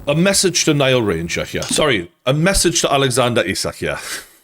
A message to Nile Ranger here. Sorry, a message to Alexander Isak here.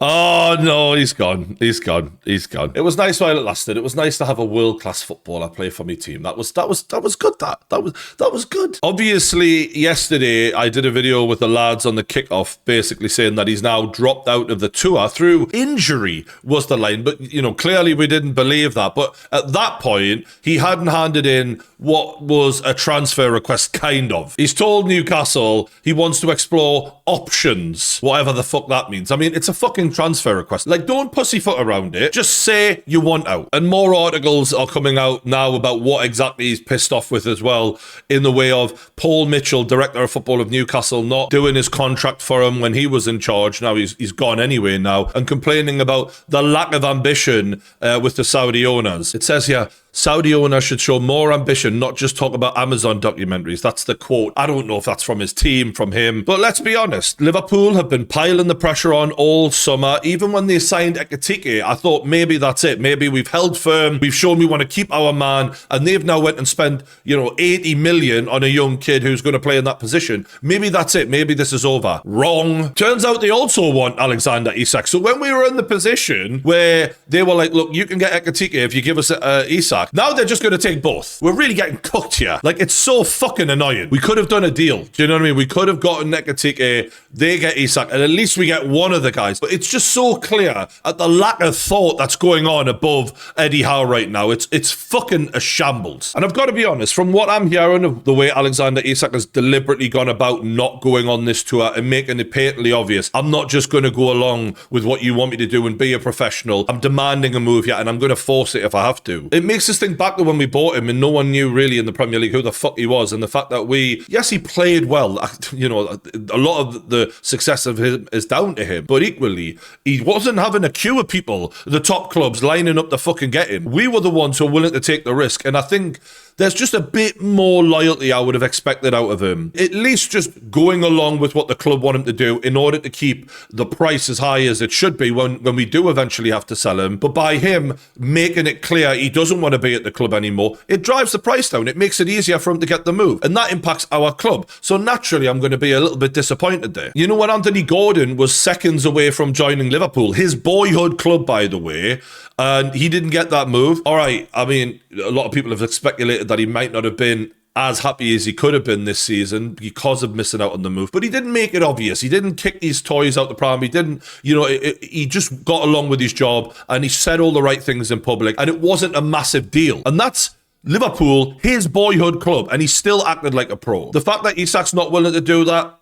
Oh, no, he's gone. He's gone. He's gone. It was nice while it lasted. It was nice to have a world-class footballer play for my team. That was good. That was good. Obviously, yesterday, I did a video with the lads on the kickoff, basically saying that he's now dropped out of the tour through injury, was the line. But, you know, clearly we didn't believe that. But at that point, he hadn't handed in what was a transfer request, kind of. He's told Newcastle he wants to explore options, whatever the fuck that means. I mean, it's a fucking transfer request. Like, don't pussyfoot around it. Just say you want out. And more articles are coming out now about what exactly he's pissed off with as well, in the way of Paul Mitchell, director of football of Newcastle, not doing his contract for him when he was in charge. Now he's gone anyway now, and complaining about the lack of ambition with the Saudi owners. It says here, Saudi owners should show more ambition, not just talk about Amazon documentaries. That's the quote. I don't know if that's from his team, from him. But let's be honest. Liverpool have been piling the pressure on all summer. Even when they signed Ekitike, I thought maybe that's it. Maybe we've held firm. We've shown we want to keep our man. And they've now went and spent, 80 million on a young kid who's going to play in that position. Maybe that's it. Maybe this is over. Wrong. Turns out they also want Alexander Isak. So when we were in the position where they were like, look, you can get Ekitike if you give us Isak. Now they're just going to take both. We're really getting cooked here. Like, it's so fucking annoying. We could have done a deal. Do you know what I mean? We could have gotten Ekitike, they get Isak, and at least we get one of the guys. But it's just so clear at the lack of thought that's going on above Eddie Howe right now. It's fucking a shambles. And I've got to be honest, from what I'm hearing of the way Alexander Isak has deliberately gone about not going on this tour and making it patently obvious, I'm not just going to go along with what you want me to do and be a professional. I'm demanding a move here, and I'm going to force it if I have to. It makes us think back to when we bought him and no one knew really in the Premier League who the fuck he was, and the fact that yes, he played well. A lot of the success of him is down to him, but equally, he wasn't having a queue of people, the top clubs, lining up to fucking get him. We were the ones who were willing to take the risk, and I think there's just a bit more loyalty I would have expected out of him. At least just going along with what the club want him to do in order to keep the price as high as it should be when we do eventually have to sell him. But by him making it clear he doesn't want to be at the club anymore, it drives the price down. It makes it easier for him to get the move. And that impacts our club. So naturally, I'm going to be a little bit disappointed there. You know what? Anthony Gordon was seconds away from joining Liverpool. His boyhood club, by the way. And he didn't get that move. All right, I mean, a lot of people have speculated that he might not have been as happy as he could have been this season because of missing out on the move. But he didn't make it obvious. He didn't kick his toys out the pram. He didn't, he just got along with his job and he said all the right things in public. And it wasn't a massive deal. And that's Liverpool, his boyhood club. And he still acted like a pro. The fact that Isak's not willing to do that,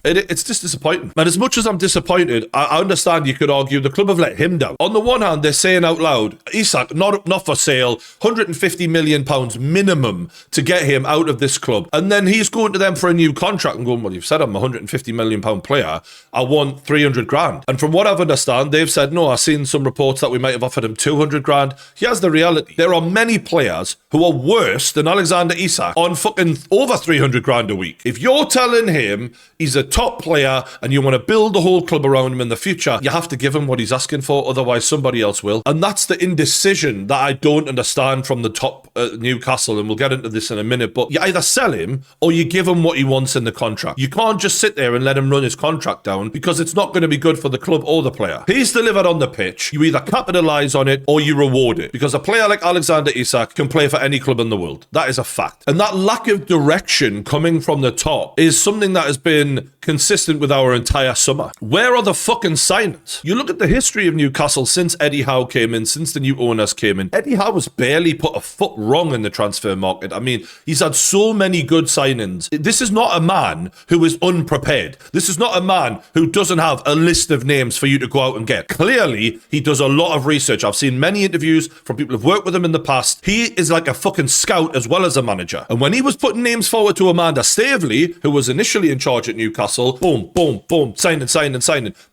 it's just disappointing. And as much as I'm disappointed, I understand you could argue the club have let him down. On the one hand, they're saying out loud, Isak, not for sale, £150 million minimum to get him out of this club. And then he's going to them for a new contract and going, well, you've said I'm a £150 million player. I want 300 grand. And from what I've understand, they've said, no, I've seen some reports that we might have offered him 200 grand. Here's the reality. There are many players who are worse than Alexander Isak on fucking over 300 grand a week. If you're telling him he's a top player and you want to build the whole club around him in the future, you have to give him what he's asking for, otherwise somebody else will. And that's the indecision that I don't understand from the top Newcastle, and we'll get into this in a minute, but you either sell him or you give him what he wants in the contract. You can't just sit there and let him run his contract down, because it's not going to be good for the club or the player. He's delivered on the pitch. You either capitalise on it or you reward it, because a player like Alexander Isak can play for any club in the world. That is a fact. And that lack of direction coming from the top is something that has been consistent with our entire summer. Where are the fucking signings? You look at the history of Newcastle since Eddie Howe came in, since the new owners came in. Eddie Howe has barely put a foot wrong in the transfer market. I mean, he's had so many good signings. This is not a man who is unprepared. This is not a man who doesn't have a list of names for you to go out and get. Clearly, he does a lot of research. I've seen many interviews from people who've worked with him in the past. He is like a fucking scout as well as a manager. And when he was putting names forward to Amanda Staveley, who was initially in charge at Newcastle, boom, boom, boom, signing.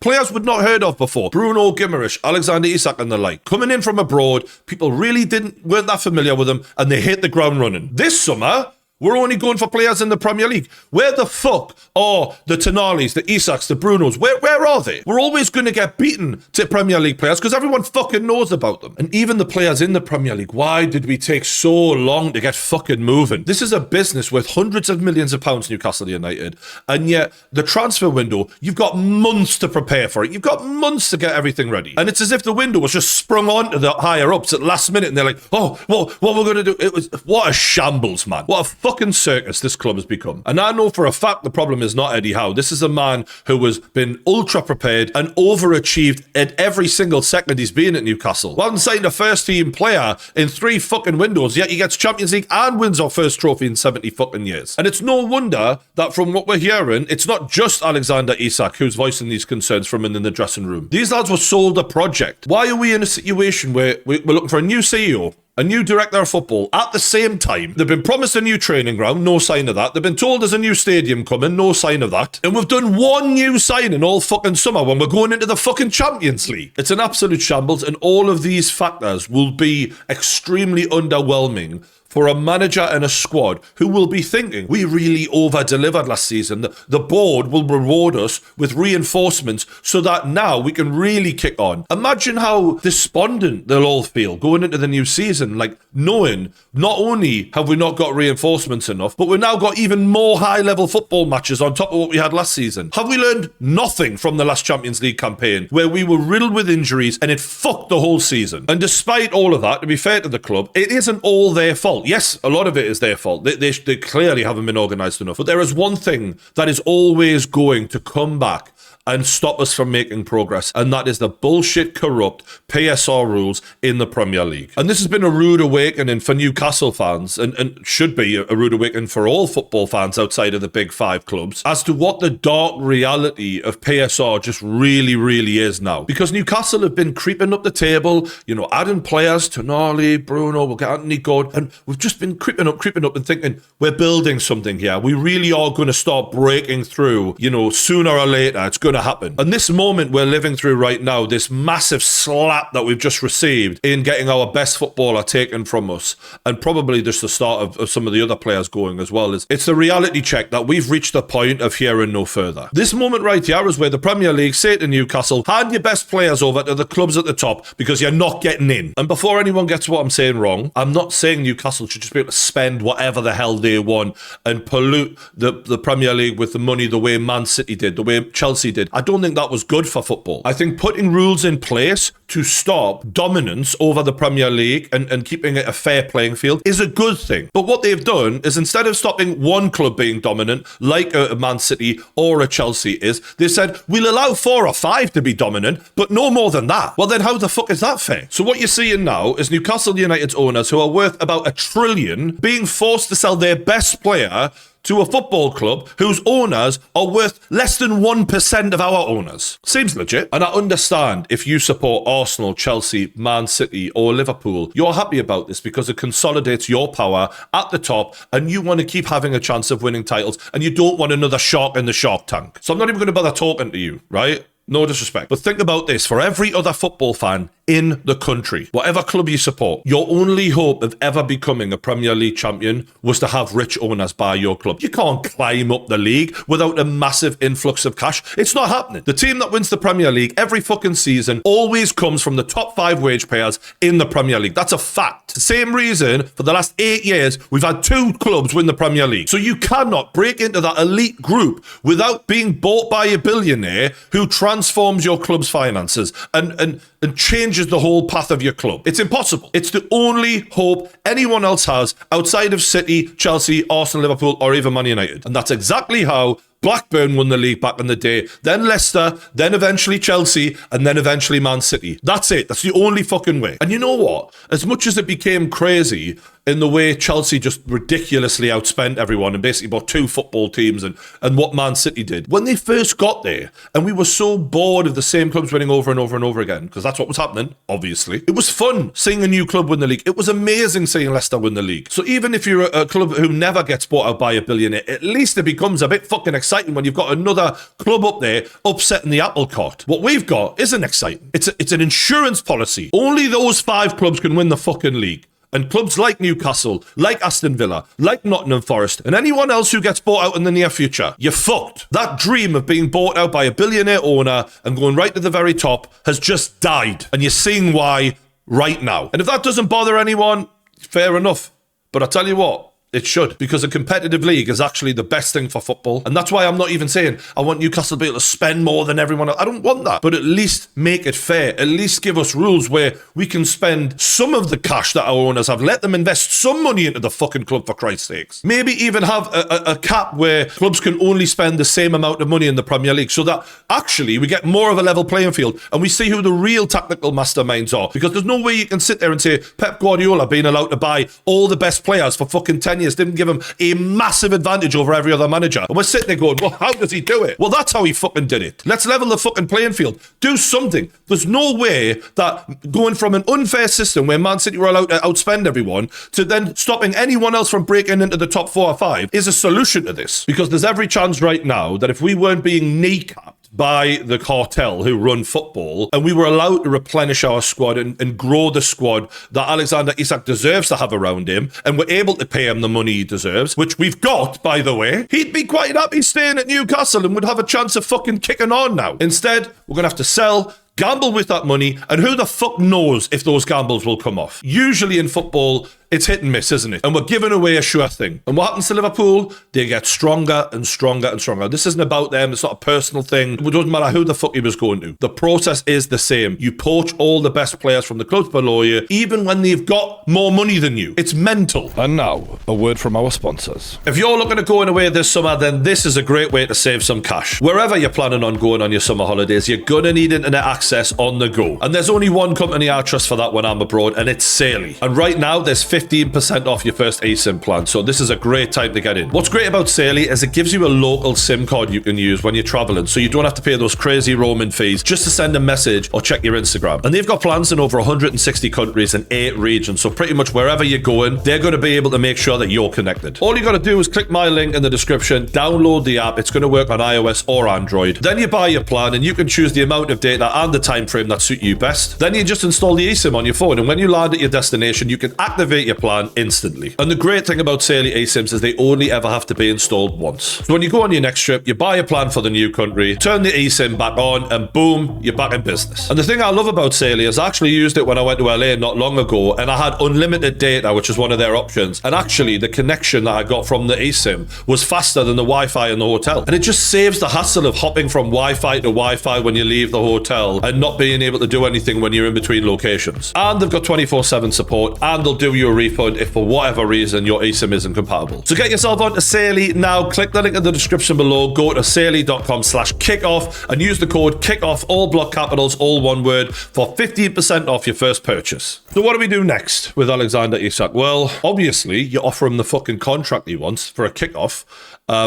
Players we'd not heard of before. Bruno Guimaraes, Alexander Isak and the like. Coming in from abroad, people really weren't that familiar with him, and they hit the ground running. This summer, We're only going for players in the Premier League. Where the fuck are the Tonalis, the Isaks, the Brunos? Where are they? We're always going to get beaten to Premier League players because everyone fucking knows about them. And even the players in the Premier League, why did we take so long to get fucking moving? This is a business worth hundreds of millions of pounds, Newcastle United. And yet, the transfer window, you've got months to prepare for it. You've got months to get everything ready. And it's as if the window was just sprung onto the higher ups at the last minute and they're like, oh, well, what we're going to do? What a shambles, man. What a fucking circus this club has become. And I know for a fact the problem is not Eddie Howe. This is a man who has been ultra prepared and overachieved at every single second he's been at Newcastle. We haven't signed a first team player in 3 fucking windows, yet he gets Champions League and wins our first trophy in 70 fucking years. And it's no wonder that from what we're hearing, it's not just Alexander Isak who's voicing these concerns from in the dressing room. These lads were sold a project. Why are we in a situation where we're looking for a new CEO, a new director of football at the same time? They've been promised a new training ground, no sign of that. They've been told there's a new stadium coming, no sign of that. And we've done one new signing all fucking summer when we're going into the fucking Champions League. It's an absolute shambles, and all of these factors will be extremely underwhelming for a manager and a squad who will be thinking, we really over-delivered last season. The board will reward us with reinforcements so that now we can really kick on. Imagine how despondent they'll all feel going into the new season, like knowing not only have we not got reinforcements enough, but we've now got even more high-level football matches on top of what we had last season. Have we learned nothing from the last Champions League campaign where we were riddled with injuries and it fucked the whole season? And despite all of that, to be fair to the club, it isn't all their fault. Yes, a lot of it is their fault. They clearly haven't been organised enough. But there is one thing that is always going to come back and stop us from making progress, and that is the bullshit, corrupt PSR rules in the Premier League. And this has been a rude awakening for Newcastle fans, and should be a rude awakening for all football fans outside of the big 5 clubs, as to what the dark reality of PSR just really, really is now. Because Newcastle have been creeping up the table, adding players, Tonali, Bruno, we'll get Anthony Gordon, and we've just been creeping up and thinking, we're building something here. We really are going to start breaking through, sooner or later, it's going to happen. And this moment we're living through right now, this massive slap that we've just received in getting our best footballer taken from us, and probably just the start of some of the other players going as well, it's the reality check that we've reached the point of here and no further. This moment right here is where the Premier League say to Newcastle, hand your best players over to the clubs at the top because you're not getting in. And before anyone gets what I'm saying wrong, I'm not saying Newcastle should just be able to spend whatever the hell they want and pollute the Premier League with the money the way Man City did, the way Chelsea did. I don't think that was good for football. I think putting rules in place to stop dominance over the Premier League and keeping it a fair playing field is a good thing. But what they've done is, instead of stopping one club being dominant, like a Man City or a Chelsea is, they said, we'll allow 4 or 5 to be dominant, but no more than that. Well, then how the fuck is that fair? So what you're seeing now is Newcastle United's owners, who are worth about $1 trillion, being forced to sell their best player to a football club whose owners are worth less than 1% of our owners. Seems legit. And I understand if you support Arsenal, Chelsea, Man City or Liverpool, you're happy about this because it consolidates your power at the top and you want to keep having a chance of winning titles and you don't want another shark in the shark tank. So I'm not even going to bother talking to you, right? No disrespect. But think about this. For every other football fan in the country, whatever club you support, your only hope of ever becoming a Premier League champion was to have rich owners buy your club. You can't climb up the league without a massive influx of cash. It's not happening. The team that wins the Premier League every fucking season always comes from the top 5 wage payers in the Premier League. That's a fact. The same reason for the last 8 years, we've had 2 clubs win the Premier League. So you cannot break into that elite group without being bought by a billionaire who transforms your club's finances and changes the whole path of your club. It's impossible. It's the only hope anyone else has outside of City, Chelsea, Arsenal, Liverpool, or even Man United. And that's exactly how Blackburn won the league back in the day, then Leicester, then eventually Chelsea, and then eventually Man City. That's it. That's the only fucking way. And you know what? As much as it became crazy in the way Chelsea just ridiculously outspent everyone and basically bought 2 football teams and what Man City did, when they first got there, and we were so bored of the same clubs winning over and over and over again, because that's what was happening, obviously, it was fun seeing a new club win the league. It was amazing seeing Leicester win the league. So even if you're a club who never gets bought out by a billionaire, at least it becomes a bit fucking exciting when you've got another club up there upsetting the apple cart. What we've got isn't exciting. It's an insurance policy. Only those 5 clubs can win the fucking league. And clubs like Newcastle, like Aston Villa, like Nottingham Forest, and anyone else who gets bought out in the near future, you're fucked. That dream of being bought out by a billionaire owner and going right to the very top has just died. And you're seeing why right now. And if that doesn't bother anyone, fair enough. But I tell you what, it should, because a competitive league is actually the best thing for football. And that's why I'm not even saying I want Newcastle to be able to spend more than everyone else. I don't want that. But at least make it fair. At least give us rules where we can spend some of the cash that our owners have. Let them invest some money into the fucking club, for Christ's sakes. Maybe even have a cap where clubs can only spend the same amount of money in the Premier League, so that actually we get more of a level playing field and we see who the real tactical masterminds are. Because there's no way you can sit there and say Pep Guardiola being allowed to buy all the best players for fucking 10 years didn't give him a massive advantage over every other manager. And we're sitting there going, well, how does he do it? Well, that's how he fucking did it. Let's level the fucking playing field. Do something. There's no way that going from an unfair system where Man City were allowed to outspend everyone to then stopping anyone else from breaking into the top 4 or 5 is a solution to this. Because there's every chance right now that if we weren't being kneecapped by the cartel who run football, and we were allowed to replenish our squad and grow the squad that Alexander Isak deserves to have around him, and we're able to pay him the money he deserves, which we've got, by the way, he'd be quite happy staying at Newcastle and would have a chance of fucking kicking on now. Instead, we're going to have to sell, gamble with that money, and who the fuck knows if those gambles will come off. Usually in football, it's hit and miss, isn't it? And we're giving away a sure thing. And what happens to Liverpool? They get stronger and stronger and stronger. This isn't about them. It's not a personal thing. It doesn't matter who the fuck he was going to. The process is the same. You poach all the best players from the clubs below you, even when they've got more money than you. It's mental. And now, a word from our sponsors. If you're looking at going away this summer, then this is a great way to save some cash. Wherever you're planning on going on your summer holidays, you're gonna need internet access on the go. And there's only one company I trust for that when I'm abroad, and it's Saley. And right now, there's 15% off your first eSIM plan, so this is a great time to get in. What's great about Saley is it gives you a local SIM card you can use when you're traveling, so you don't have to pay those crazy roaming fees just to send a message or check your Instagram. And they've got plans in over 160 countries and 8 regions, so pretty much wherever you're going, they're going to be able to make sure that you're connected. All you got to do is click my link in the description, download the app. It's going to work on iOS or Android. Then you buy your plan and you can choose the amount of data and the time frame that suit you best. Then you just install the eSIM on your phone, and when you land at your destination, you can activate your plan instantly. And the great thing about Saley eSIMs is they only ever have to be installed once. So when you go on your next trip, you buy a plan for the new country, turn the eSIM back on, and boom, you're back in business. And the thing I love about Saley is I actually used it when I went to LA not long ago, and I had unlimited data, which is one of their options. And actually, the connection that I got from the eSIM was faster than the Wi-Fi in the hotel. And it just saves the hassle of hopping from Wi-Fi to Wi-Fi when you leave the hotel and not being able to do anything when you're in between locations. And they've got 24/7 support, and they'll do you a refund if for whatever reason your eSIM isn't compatible. So get yourself onto Saley now. Click the link in the description below. Go to saley.com/kickoff and use the code kickoff, all block capitals, all one word, for 15% off your first purchase. So what do we do next with Alexander Isak? Well, obviously you offer him the fucking contract he wants for a kickoff.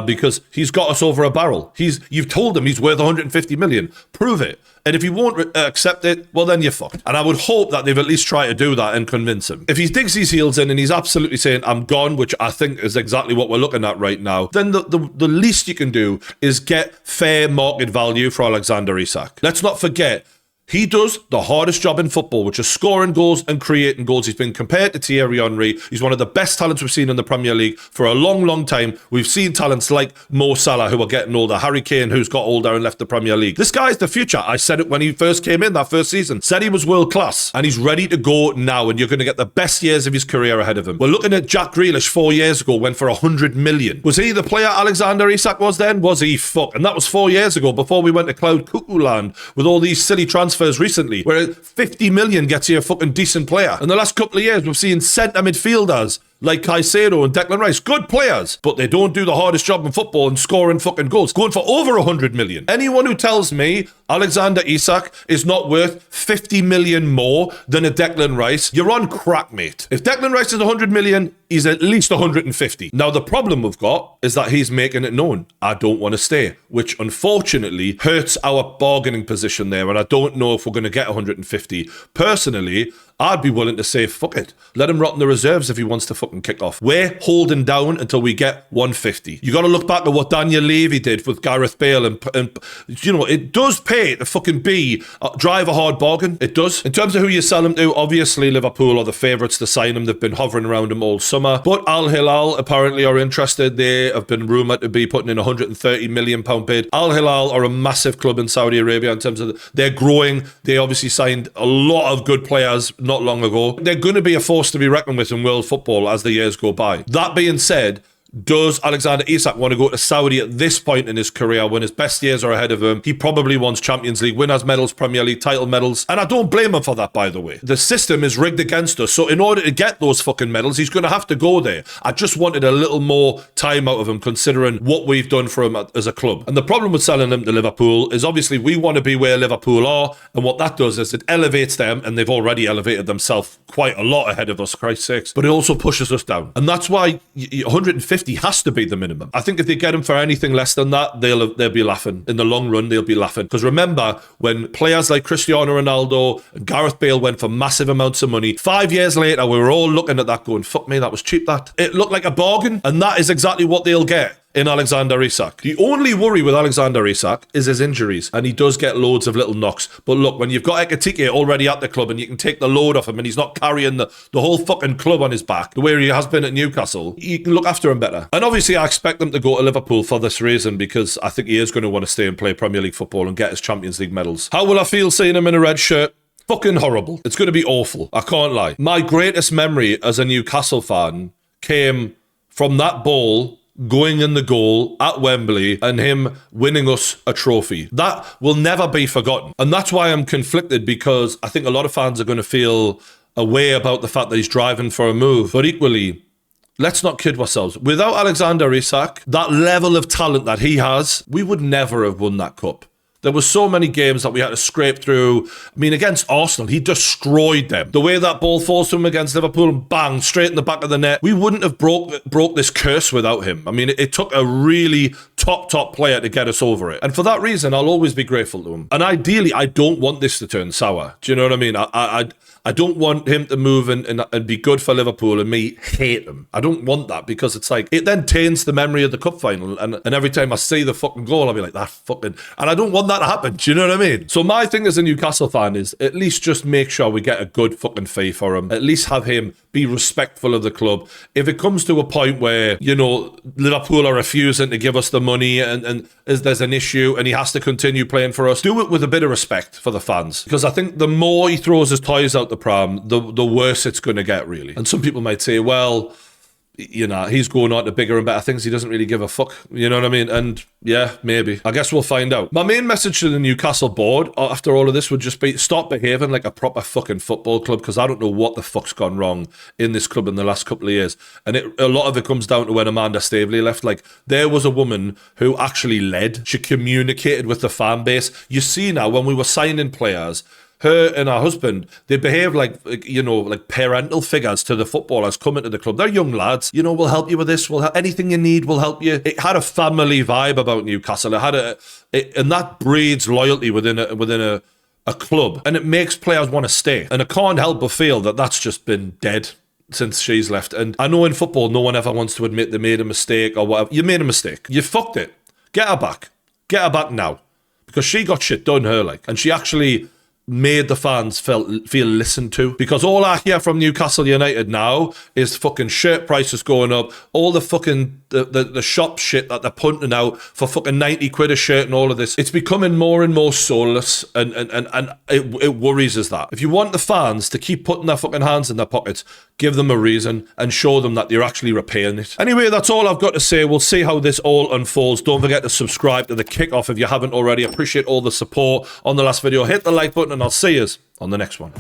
Because he's got us over a barrel. You've told him he's worth 150 million. Prove it. And if he won't accept it, well, then you're fucked. And I would hope that they've at least tried to do that and convince him. If he digs his heels in and he's absolutely saying, I'm gone, which I think is exactly what we're looking at right now, then the least you can do is get fair market value for Alexander Isak. Let's not forget, he does the hardest job in football, which is scoring goals and creating goals. He's been compared to Thierry Henry. He's one of the best talents we've seen in the Premier League for a long, long time. We've seen talents like Mo Salah, who are getting older, Harry Kane, who's got older and left the Premier League. This guy's the future. I said it when he first came in that first season. Said he was world class, and he's ready to go now, and you're going to get the best years of his career ahead of him. We're looking at Jack Grealish 4 years ago, went for 100 million. Was he the player Alexander Isak was then? Was he? Fuck. And that was 4 years ago, before we went to Cloud Cuckoo Land with all these silly transfers recently, where 50 million gets you a fucking decent player. In the last couple of years, we've seen centre midfielders like Caicedo and Declan Rice, good players, but they don't do the hardest job in football and scoring fucking goals, going for over 100 million. Anyone who tells me Alexander Isak is not worth 50 million more than a Declan Rice, you're on crack, mate. If Declan Rice is 100 million, he's at least 150. Now, the problem we've got is that he's making it known, I don't want to stay, which unfortunately hurts our bargaining position there, and I don't know if we're going to get 150. Personally, I'd be willing to say, fuck it. Let him rot in the reserves if he wants to fucking kick off. We're holding down until we get 150. You got to look back at what Daniel Levy did with Gareth Bale, and you know, it does pay A, to fucking B, drive a hard bargain. It does. In terms of who you sell him to, obviously Liverpool are the favourites to sign him. They've been hovering around him all summer. But Al Hilal apparently are interested. They have been rumoured to be putting in a £130 million bid. Al Hilal are a massive club in Saudi Arabia in terms of they're growing. They obviously signed a lot of good players not long ago. They're going to be a force to be reckoned with in world football as the years go by. That being said, does Alexander Isak want to go to Saudi at this point in his career when his best years are ahead of him? He probably wants Champions League winners' medals, Premier League title medals. And I don't blame him for that, by the way. The system is rigged against us. So in order to get those fucking medals, he's going to have to go there. I just wanted a little more time out of him considering what we've done for him as a club. And the problem with selling him to Liverpool is obviously we want to be where Liverpool are. And what that does is it elevates them, and they've already elevated themselves quite a lot ahead of us, Christ's sakes. But it also pushes us down. And that's why 150 has to be the minimum. I think if they get him for anything less than that, they'll be laughing. In the long run, they'll be laughing. Because remember, when players like Cristiano Ronaldo and Gareth Bale went for massive amounts of money, 5 years later, we were all looking at that going, fuck me, that was cheap, that. It looked like a bargain, and that is exactly what they'll get in Alexander Isak. The only worry with Alexander Isak is his injuries, and he does get loads of little knocks. But look, when you've got Ekitike already at the club and you can take the load off him and he's not carrying the whole fucking club on his back the way he has been at Newcastle, you can look after him better. And obviously I expect him to go to Liverpool for this reason, because I think he is going to want to stay and play Premier League football and get his Champions League medals. How will I feel seeing him in a red shirt? Fucking horrible. It's going to be awful. I can't lie. My greatest memory as a Newcastle fan came from that ball going in the goal at Wembley and him winning us a trophy. That will never be forgotten. And that's why I'm conflicted, because I think a lot of fans are going to feel a way about the fact that he's driving for a move. But equally, let's not kid ourselves. Without Alexander Isak, that level of talent that he has, we would never have won that cup. There were so many games that we had to scrape through. I mean, against Arsenal, he destroyed them. The way that ball falls to him against Liverpool and bang, straight in the back of the net. We wouldn't have broke this curse without him. I mean, it took a really top player to get us over it. And for that reason, I'll always be grateful to him. And ideally, I don't want this to turn sour. Do you know what I mean? I don't want him to move and be good for Liverpool and me hate him. I don't want that, because it's like, it then taints the memory of the cup final. And every time I see the fucking goal, I'll be like, that fucking... And I don't want that to happen. Do you know what I mean? So my thing as a Newcastle fan is at least just make sure we get a good fucking fee for him. At least have him be respectful of the club. If it comes to a point where, you know, Liverpool are refusing to give us the money and there's an issue and he has to continue playing for us, do it with a bit of respect for the fans. Because I think the more he throws his toys out the pram, the worse it's going to get, really. And some people might say, well, you know, he's going on to bigger and better things. He doesn't really give a fuck. You know what I mean? And yeah, maybe. I guess we'll find out. My main message to the Newcastle board after all of this would just be stop behaving like a proper fucking football club, because I don't know what the fuck's gone wrong in this club in the last couple of years. And a lot of it comes down to when Amanda Staveley left. Like, there was a woman who actually led. She communicated with the fan base. You see now, when we were signing players, her and her husband, they behave like, you know, like parental figures to the footballers coming to the club. They're young lads. You know, we'll help you with this. Anything you need, we'll help you. It had a family vibe about Newcastle. And that breeds loyalty within a club, and it makes players want to stay. And I can't help but feel that that's just been dead since she's left. And I know in football, no one ever wants to admit they made a mistake or whatever. You made a mistake. You fucked it. Get her back. Get her back now, because she got shit done her, like, and she actually made the fans feel listened to. Because all I hear from Newcastle United now is fucking shirt prices going up, all the fucking the shop shit that they're punting out for fucking 90 quid a shirt and all of this. It's becoming more and more soulless, and it worries us that. If you want the fans to keep putting their fucking hands in their pockets, give them a reason and show them that you're actually repaying it. Anyway, that's all I've got to say. We'll see how this all unfolds. Don't forget to subscribe to the Kickoff if you haven't already. Appreciate all the support on the last video. Hit the like button and I'll see you on the next one.